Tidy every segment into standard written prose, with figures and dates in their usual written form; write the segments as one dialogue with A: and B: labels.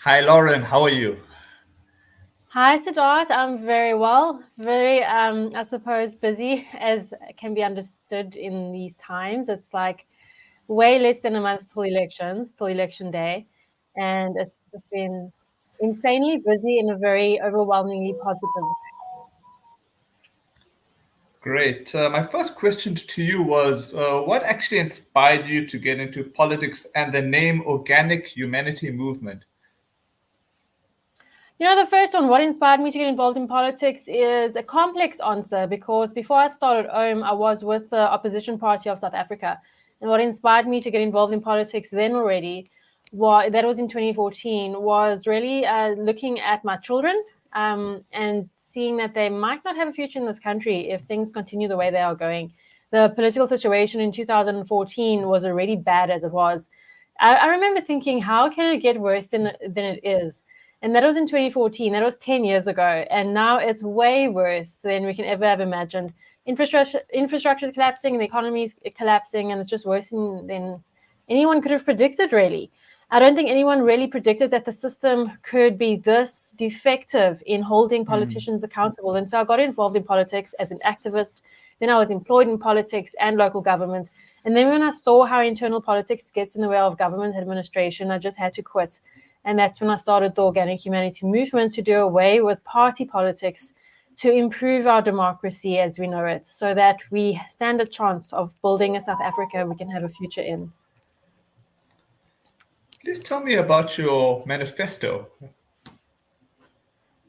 A: Hi, Lauren. How are you?
B: Hi, Siddharth. I'm very well. Very, I suppose, busy as can be understood in these times. It's like way less than a month till elections, till election day. And it's just been insanely busy in a very overwhelmingly positive.
A: Great. My first question to you was what actually inspired you to get into politics and the name Organic Humanity Movement?
B: The first one, what inspired me to get involved in politics is a complex answer because before I started OHM, I was with the opposition party of South Africa. And what inspired me to get involved in politics then already, that was in 2014, was really looking at my children and seeing that they might not have a future in this country if things continue the way they are going. The political situation in 2014 was already bad as it was. I remember thinking, how can it get worse than it is? And that was in 2014. That was 10 years ago. And now it's way worse than we can ever have imagined. Infrastructure is collapsing, the economy is collapsing, and it's just worse than anyone could have predicted, really. I don't think anyone really predicted that the system could be this defective in holding politicians accountable. And so I got involved in politics as an activist. Then I was employed in politics and local government. And then when I saw how internal politics gets in the way of government administration, I just had to quit. And that's when I started the Organic Humanity Movement to do away with party politics to improve our democracy as we know it, so that we stand a chance of building a South Africa we can have a future in.
A: Please tell me about your manifesto.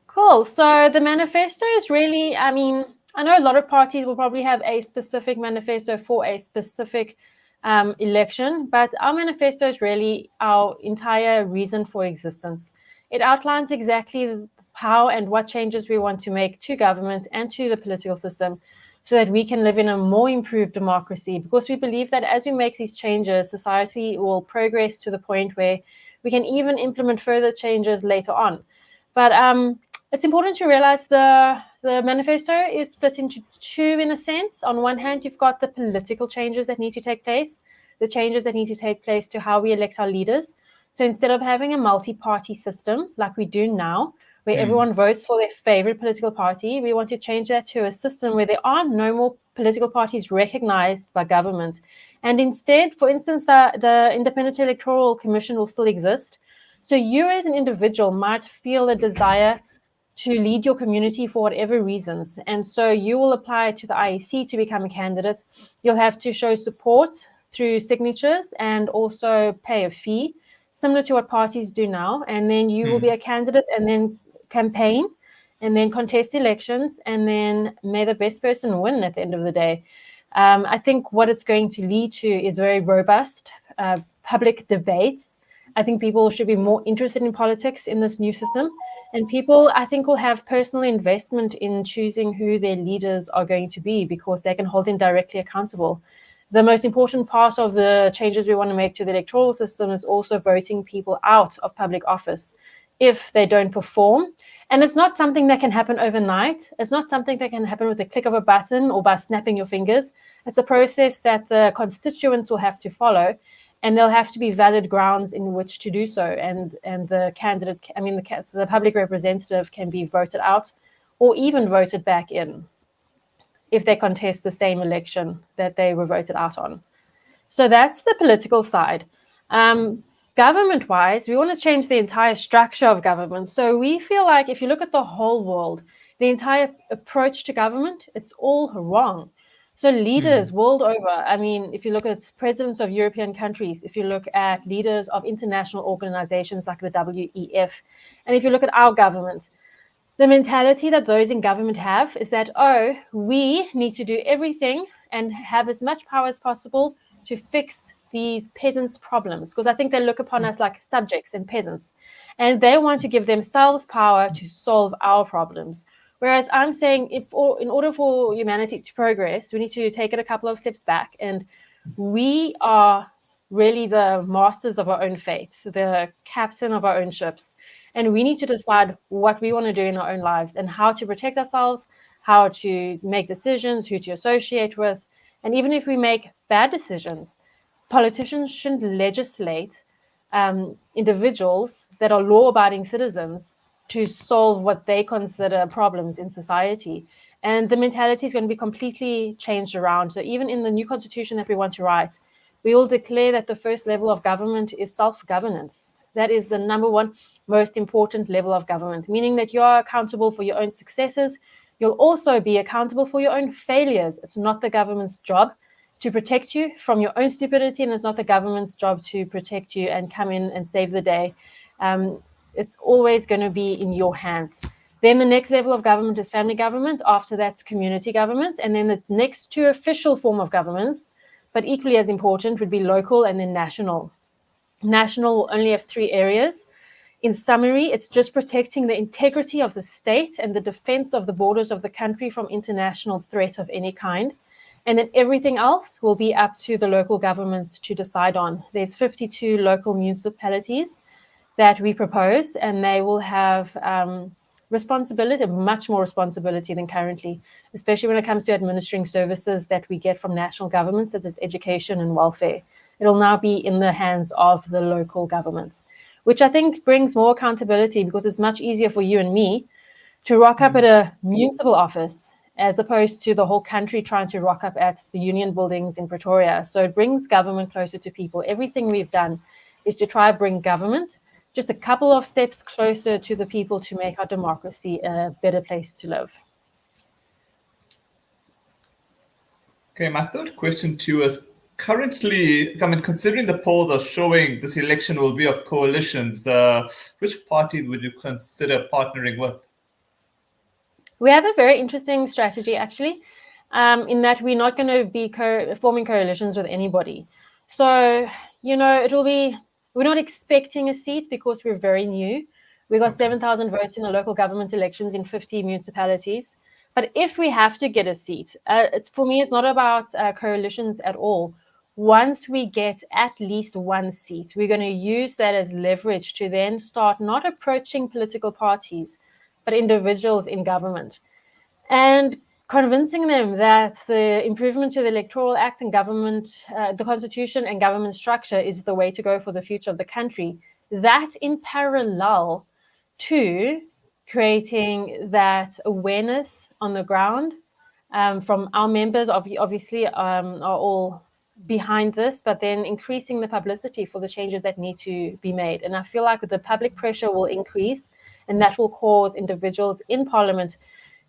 B: Cool. So the manifesto is really, I know a lot of parties will probably have a specific manifesto for a specific election, but our manifesto is really our entire reason for existence. It outlines exactly how and what changes we want to make to governments and to the political system so that we can live in a more improved democracy, because we believe that as we make these changes, society will progress to the point where we can even implement further changes later on. But it's important to realize the manifesto is split into two in a sense. On one hand, you've got the political changes that need to take place, the changes that need to take place to how we elect our leaders. So instead of having a multi-party system like we do now, where everyone votes for their favorite political party, we want to change that to a system where there are no more political parties recognized by government. And instead, for instance, the Independent Electoral Commission will still exist. So you as an individual might feel a desire to lead your community for whatever reasons. And so you will apply to the IEC to become a candidate. You'll have to show support through signatures and also pay a fee, similar to what parties do now. And then you will be a candidate and then campaign and then contest elections, and then may the best person win at the end of the day. I think what it's going to lead to is very robust public debates. I think people should be more interested in politics in this new system. And people, I think, will have personal investment in choosing who their leaders are going to be because they can hold them directly accountable. The most important part of the changes we want to make to the electoral system is also voting people out of public office if they don't perform. And it's not something that can happen overnight. It's not something that can happen with the click of a button or by snapping your fingers. It's a process that the constituents will have to follow. And there'll have to be valid grounds in which to do so. And the candidate, the public representative can be voted out or even voted back in if they contest the same election that they were voted out on. So that's the political side. Government-wise, we want to change the entire structure of government. So we feel like if you look at the whole world, the entire approach to government, it's all wrong. So leaders world over, if you look at presidents of European countries, if you look at leaders of international organizations like the WEF, and if you look at our government, the mentality that those in government have is that, we need to do everything and have as much power as possible to fix these peasants' problems, because I think they look upon us like subjects and peasants, and they want to give themselves power to solve our problems. Whereas I'm saying in order for humanity to progress, we need to take it a couple of steps back. And we are really the masters of our own fate, the captain of our own ships. And we need to decide what we want to do in our own lives and how to protect ourselves, how to make decisions, who to associate with. And even if we make bad decisions, politicians shouldn't legislate individuals that are law-abiding citizens to solve what they consider problems in society. And the mentality is going to be completely changed around. So even in the new constitution that we want to write, we will declare that the first level of government is self-governance. That is the number one most important level of government, meaning that you are accountable for your own successes. You'll also be accountable for your own failures. It's not the government's job to protect you from your own stupidity, and it's not the government's job to protect you and come in and save the day. It's always going to be in your hands. Then the next level of government is family government. After that's community government. And then the next two official form of governments, but equally as important, would be local and then national. National will only have 3 areas. In summary, it's just protecting the integrity of the state and the defense of the borders of the country from international threat of any kind. And then everything else will be up to the local governments to decide on. There's 52 local municipalities that we propose, and they will have responsibility, much more responsibility than currently, especially when it comes to administering services that we get from national governments, such as education and welfare. It'll now be in the hands of the local governments, which I think brings more accountability, because it's much easier for you and me to rock up at a municipal office as opposed to the whole country trying to rock up at the union buildings in Pretoria. So it brings government closer to people. Everything we've done is to try to bring government just a couple of steps closer to the people to make our democracy a better place to live.
A: Okay, my third question to you is, currently, considering the polls are showing this election will be of coalitions, which party would you consider partnering with?
B: We have a very interesting strategy, actually, in that we're not going to be forming coalitions with anybody. So, we're not expecting a seat because we're very new. We got 7,000 votes in the local government elections in 50 municipalities. But if we have to get a seat, for me, it's not about coalitions at all. Once we get at least one seat, we're going to use that as leverage to then start not approaching political parties, but individuals in government, and convincing them that the improvement to the Electoral Act and government, the Constitution and government structure is the way to go for the future of the country. That in parallel to creating that awareness on the ground from our members, obviously are all behind this, but then increasing the publicity for the changes that need to be made. And I feel like the public pressure will increase, and that will cause individuals in Parliament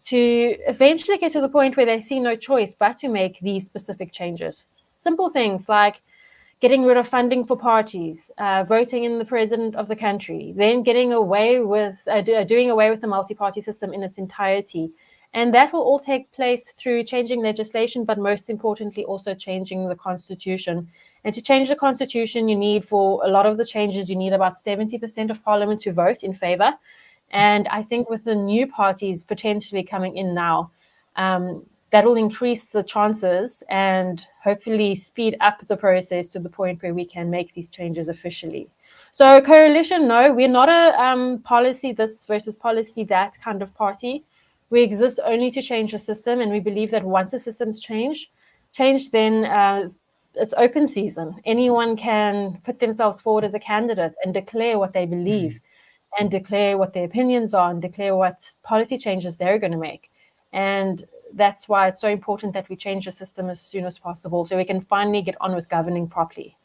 B: to eventually get to the point where they see no choice but to make these specific changes. Simple things like getting rid of funding for parties, voting in the president of the country, then getting away with doing away with the multi-party system in its entirety. And that will all take place through changing legislation, but most importantly, also changing the Constitution. And to change the Constitution, you need, for a lot of the changes, you need about 70% of Parliament to vote in favor. And I think with the new parties potentially coming in now, that will increase the chances and hopefully speed up the process to the point where we can make these changes officially. So coalition, no, we're not a policy this versus policy that kind of party. We exist only to change the system, and we believe that once the systems change, then it's open season. Anyone can put themselves forward as a candidate and declare what they believe, and declare what their opinions are, and declare what policy changes they're going to make. And that's why it's so important that we change the system as soon as possible, so we can finally get on with governing properly.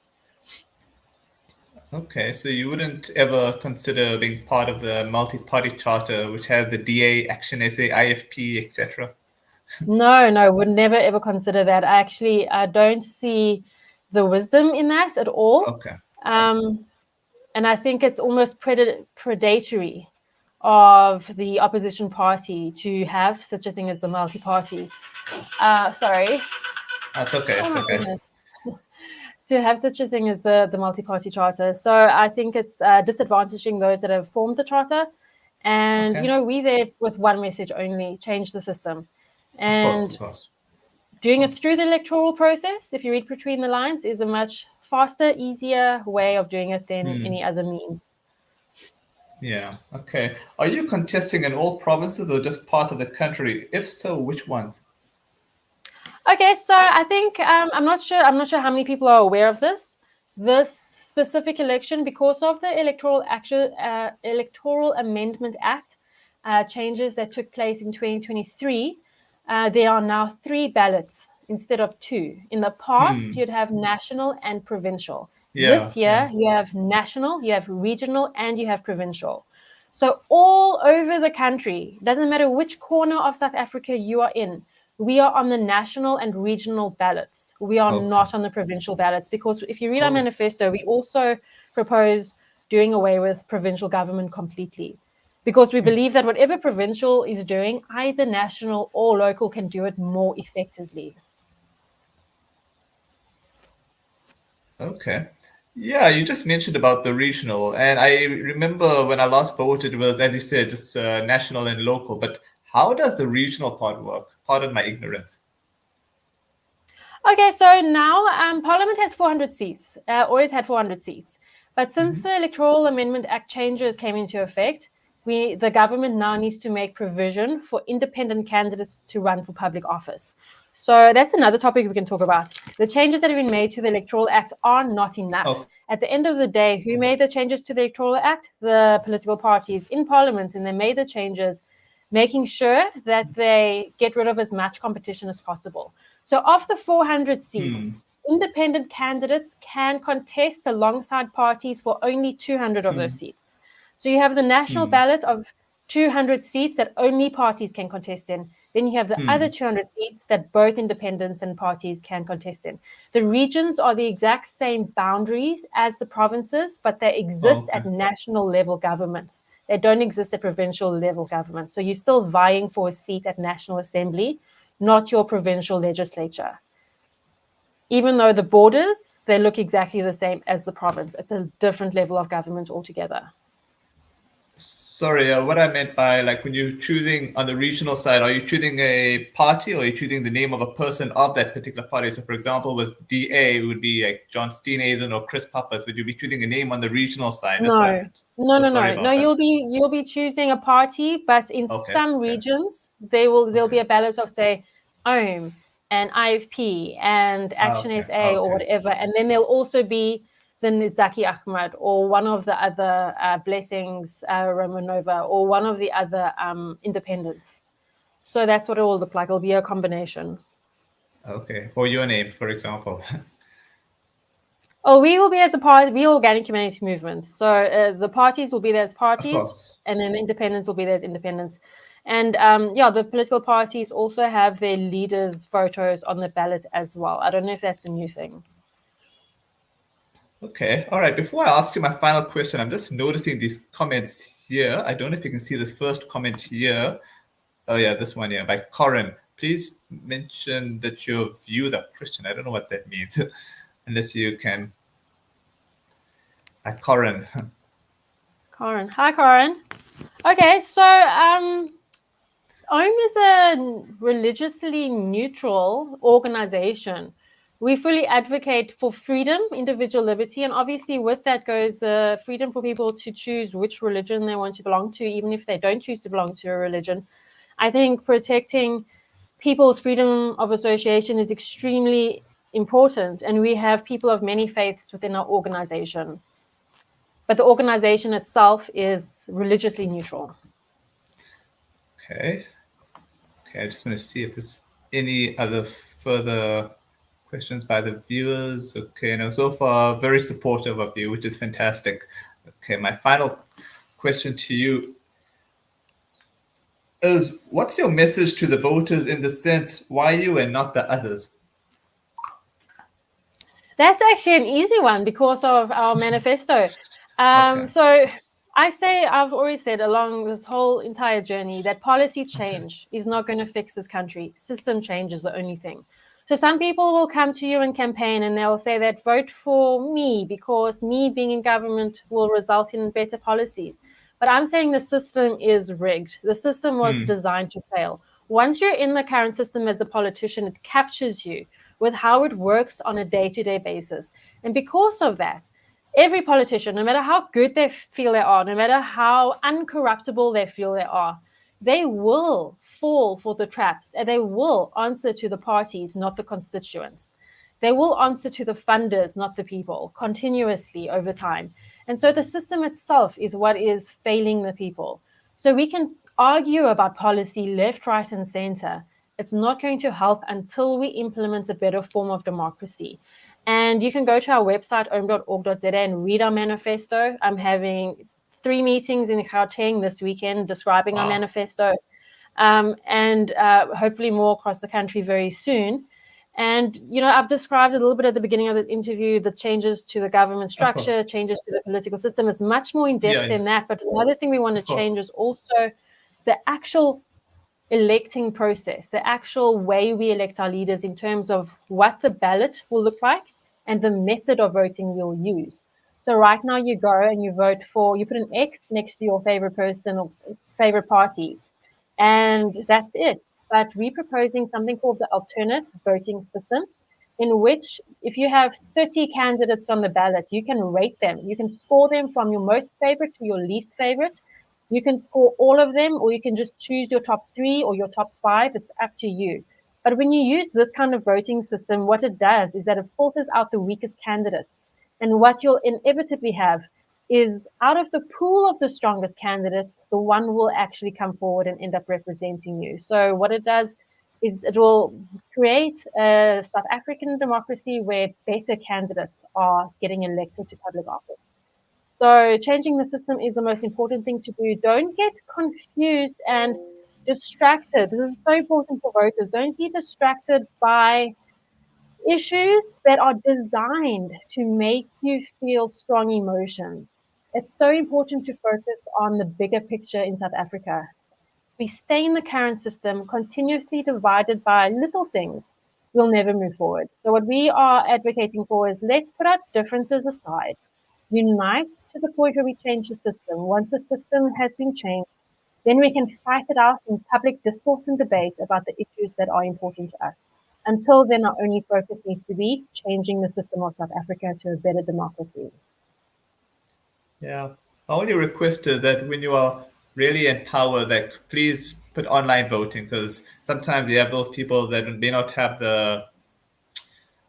A: Okay, so you wouldn't ever consider being part of the multi-party charter, which has the DA, Action SA, IFP, etc.?
B: No, would never ever consider that. I don't see the wisdom in that at all.
A: Okay.
B: And I think it's almost predatory of the opposition party to have such a thing as a multi-party. Sorry.
A: That's okay. It's okay.
B: Goodness. To have such a thing as the multi-party charter. So I think it's disadvantaging those that have formed the charter. And, we there with one message only, change the system. And
A: of course.
B: Doing it through the electoral process, if you read between the lines, is a much faster, easier way of doing it than any other means.
A: Yeah. Okay. Are you contesting in all provinces or just part of the country? If so, which ones? Okay,
B: so I think I'm not sure how many people are aware of this. This specific election, because of the Electoral Amendment Act changes that took place in 2023, there are now 3 ballots instead of 2. In the past, you'd have national and provincial. This year, you have national, you have regional, and you have provincial. So all over the country, doesn't matter which corner of South Africa you are in, we are on the national and regional ballots. We are not on the provincial ballots, because if you read our manifesto, we also propose doing away with provincial government completely, because we believe that whatever provincial is doing, either national or local can do it more effectively.
A: Okay. Yeah, you just mentioned about the regional, and I remember when I last voted, it was, as you said, just national and local. But how does the regional part work? Pardon my ignorance.
B: Okay, so now Parliament has 400 seats, always had 400 seats. But since the Electoral Amendment Act changes came into effect, the government now needs to make provision for independent candidates to run for public office. So that's another topic we can talk about. The changes that have been made to the Electoral Act are not enough. At the end of the day, who made the changes to the Electoral Act? The political parties in Parliament, and they made the changes making sure that they get rid of as much competition as possible. So of the 400 seats, independent candidates can contest alongside parties for only 200 of those seats. So you have the national ballot of 200 seats that only parties can contest in. Then you have the other 200 seats that both independents and parties can contest in. The regions are the exact same boundaries as the provinces, but they exist at national level government. They don't exist at provincial level government. So you're still vying for a seat at National Assembly, not your provincial legislature. Even though the borders, they look exactly the same as the province. It's a different level of government altogether.
A: Sorry, what I meant by, like, when you're choosing on the regional side, are you choosing a party, or are you choosing the name of a person of that particular party? So, for example, with DA, it would be like John Steenhuisen or Chris Pappas. Would you be choosing a name on the regional side?
B: No. You'll be choosing a party, but in some regions there'll be a ballot of, say, OHM and IFP and Action SA or whatever, and then there'll also be the Zaki Ahmad or one of the other Blessings Romanova or one of the other independents. So that's what it will look like. It'll be a combination.
A: Okay. Or your name, for example.
B: Oh, we will be as a party, we organic humanity movement. So the parties will be there as parties, and then the independents will be there as independents. And the political parties also have their leaders' photos on the ballot as well. I don't know if that's a new thing.
A: Okay. All right. Before I ask you my final question, I'm just noticing these comments here. I don't know if you can see this first comment here. Oh, yeah, this one here by Corin. Please mention that your views are Christian. I don't know what that means, unless you can. Corin.
B: Corin. Hi, Corin. Okay, so OHM is a religiously neutral organization. We fully advocate for freedom, individual liberty, and obviously with that goes the freedom for people to choose which religion they want to belong to, even if they don't choose to belong to a religion. I think protecting people's freedom of association is extremely important, and we have people of many faiths within our organization. But the organization itself is religiously neutral.
A: Okay. I just want to see if there's any other further questions by the viewers. Okay, no, so far very supportive of you, which is fantastic. Okay, my final question to you is, what's your message to the voters in the sense, why you and not the others?
B: That's actually an easy one because of our manifesto. So I've always said along this whole entire journey that policy change is not going to fix this country. System change is the only thing. So some people will come to you and campaign and they'll say that vote for me because me being in government will result in better policies. But I'm saying the system is rigged. The system was designed to fail. Once you're in the current system as a politician, it captures you with how it works on a day-to-day basis. And because of that, every politician, no matter how good they feel they are, no matter how uncorruptible they feel they are, they will fall for the traps and they will answer to the parties, not the constituents. they will answer to the funders, not the people, continuously over time. And so the system itself is what is failing the people. So we can argue about policy left, right, and center. It's not going to help until we implement a better form of democracy. And you can go to our website, om.org.za, and read our manifesto. I'm having 3 meetings in Gauteng this weekend describing our manifesto, and hopefully more across the country very soon. And, I've described a little bit at the beginning of this interview the changes to the government structure, changes to the political system. It's much more in depth than that. But another thing we want to change is also the actual electing process, the actual way we elect our leaders in terms of what the ballot will look like and the method of voting we'll use. So right now you go and you vote you put an X next to your favorite person or favorite party, and that's it. But we're proposing something called the alternate voting system, in which if you have 30 candidates on the ballot, you can rate them. You can score them from your most favorite to your least favorite. You can score all of them, or you can just choose your top 3 or your top 5. It's up to you. But when you use this kind of voting system, what it does is that it filters out the weakest candidates. And what you'll inevitably have is, out of the pool of the strongest candidates, the one will actually come forward and end up representing you. So what it does is it will create a South African democracy where better candidates are getting elected to public office. So changing the system is the most important thing to do. Don't get confused and distracted. This is so important for voters. Don't be distracted by issues that are designed to make you feel strong emotions. It's so important to focus on the bigger picture in South Africa. We stay in the current system, continuously divided by little things, we'll never move forward. So what we are advocating for is, let's put our differences aside, unite to the point where we change the system. Once the system has been changed, then we can fight it out in public discourse and debate about the issues that are important to us. Until then, our only focus needs to be changing the system of South Africa to a better democracy.
A: Yeah. Our only request is that when you are really in power, that please put online voting, because sometimes you have those people that may not have the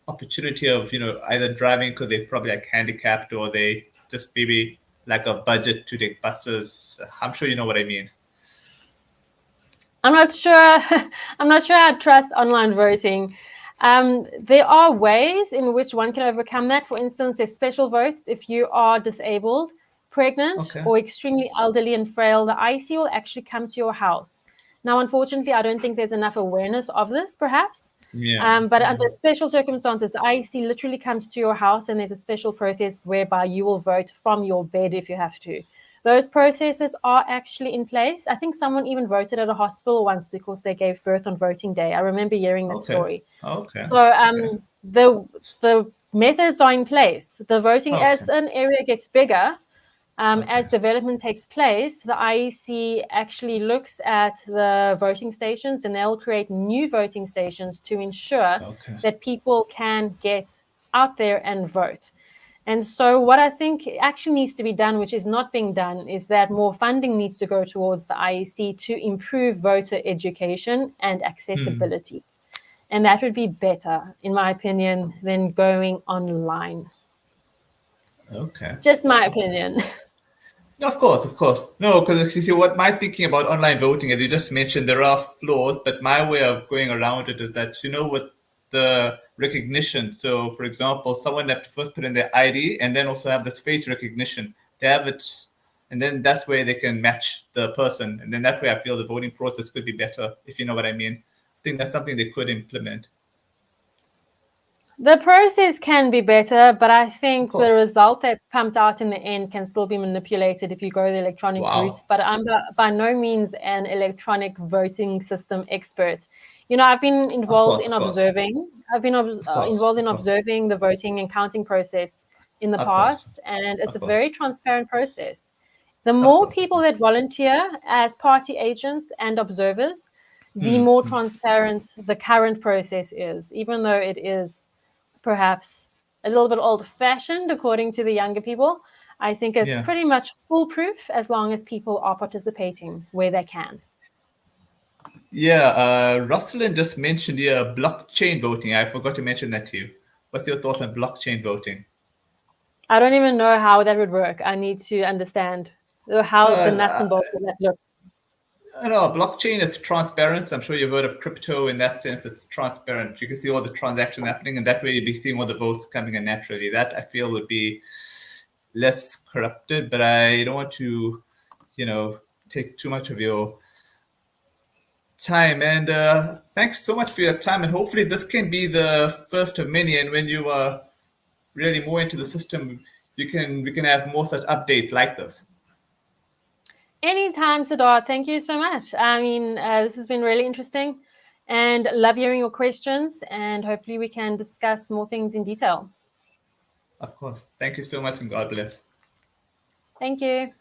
A: opportunity of, either driving because they're probably like handicapped, or they just maybe lack a budget to take buses. I'm sure you know what I mean.
B: I'm not sure I trust online voting. There are ways in which one can overcome that. For instance, there's special votes. If you are disabled, pregnant, or extremely elderly and frail, the IEC will actually come to your house. Now, unfortunately, I don't think there's enough awareness of this, perhaps. But under special circumstances, the IEC literally comes to your house, and there's a special process whereby you will vote from your bed if you have to. Those processes are actually in place. I think someone even voted at a hospital once because they gave birth on voting day. I remember hearing that story. So the methods are in place. The voting, as an area gets bigger, as development takes place, the IEC actually looks at the voting stations, and they'll create new voting stations to ensure that people can get out there and vote. And so what I think actually needs to be done, which is not being done, is that more funding needs to go towards the IEC to improve voter education and accessibility. And that would be better, in my opinion, than going online. Just my opinion.
A: No, of course. No, because you see, what my thinking about online voting, as you just mentioned, there are flaws, but my way of going around it is that, with the recognition. So, for example, someone have to first put in their ID and then also have this face recognition. They have it, and then that's where they can match the person. And then that way I feel the voting process could be better, if you know what I mean. I think that's something they could implement.
B: The process can be better, but I think the result that's pumped out in the end can still be manipulated if you go the electronic route. But I'm by no means an electronic voting system expert. I've been involved in observing. I've been involved in observing the voting and counting process in the past, and it's a very transparent process. The more people that volunteer as party agents and observers, the more transparent the current process is, even though it is perhaps a little bit old-fashioned according to the younger people. I think it's pretty much foolproof as long as people are participating where they can.
A: Yeah, Rosalind just mentioned blockchain voting. I forgot to mention that to you. What's your thoughts on blockchain voting?
B: I don't even know how that would work. I need to understand how the nuts and bolts of that looks.
A: No, blockchain is transparent. I'm sure you've heard of crypto in that sense. It's transparent. You can see all the transactions happening, and that way you'd be seeing all the votes coming in naturally. That I feel would be less corrupted, but I don't want to, take too much of your time. And thanks so much for your time. And hopefully this can be the first of many. And when you are really more into the system, we can have more such updates like this.
B: Anytime, Siddharth. Thank you so much. I mean, this has been really interesting, and love hearing your questions. And hopefully we can discuss more things in detail.
A: Of course. Thank you so much, and God bless.
B: Thank you.